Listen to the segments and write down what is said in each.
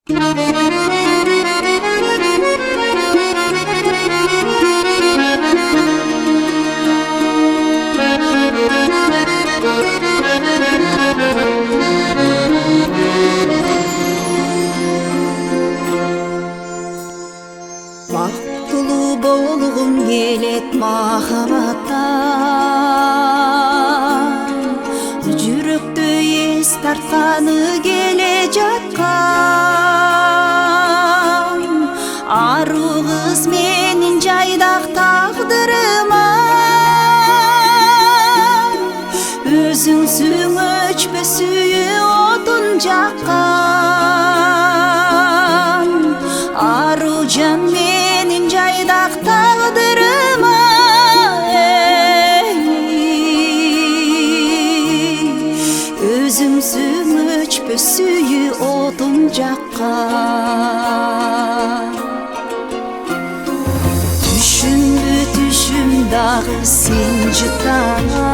Бактылуу болгум келет махабаттан, жүрөктө эс тартканы келе жаткан. Ару кыз менин жайдак тагдырыма, өзүңсүң өчпөс сүйүү отун жаккан. Ару жан менин жайдак тагдырыма, өзүңсүң өчпөс сүйүү отун жаккан. Түшүмбү түшүм дагы сен жытаңа,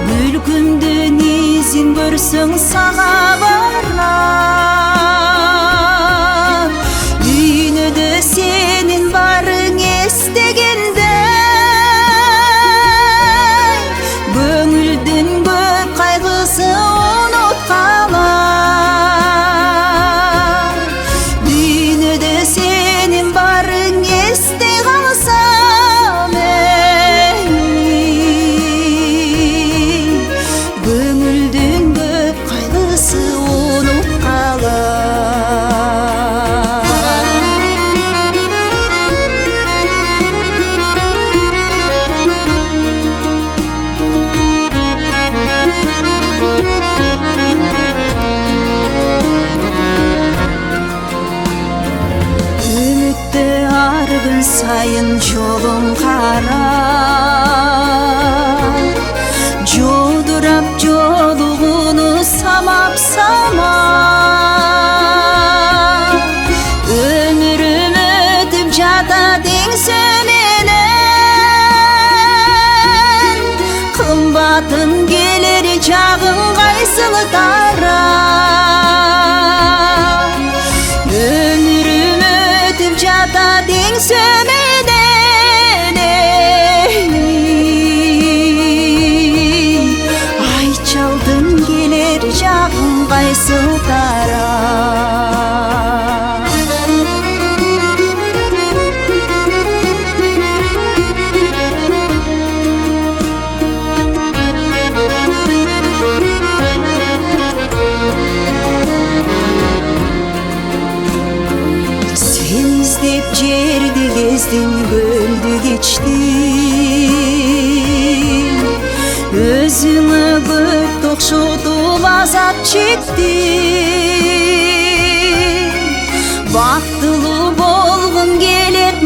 күлкүмдүн изин көрсөң сага барам. Дүйнөдө сенин барың эстегенде, көңүлдүн көп кайгысы уnuткалам. Дүйнөдө сенин барың эстей калсам, көңүлдүн көп кайгысы уnuткалам. Үмүттө ар күн сайын жолум кара, жолдурап жолугуну самап самап. Өмүрүм өтүп жатат эңсө менен, кымбатын келер жагың кайсыл тарап. Өмүрүм өтүп жатат эңсө менен, ай чалдың келер жагың кайсыл тарап. Сен издеп жерди кездим, көлдү кечтим, өзүңө көп токшотуп азап чектим. Бактылуу болгум келет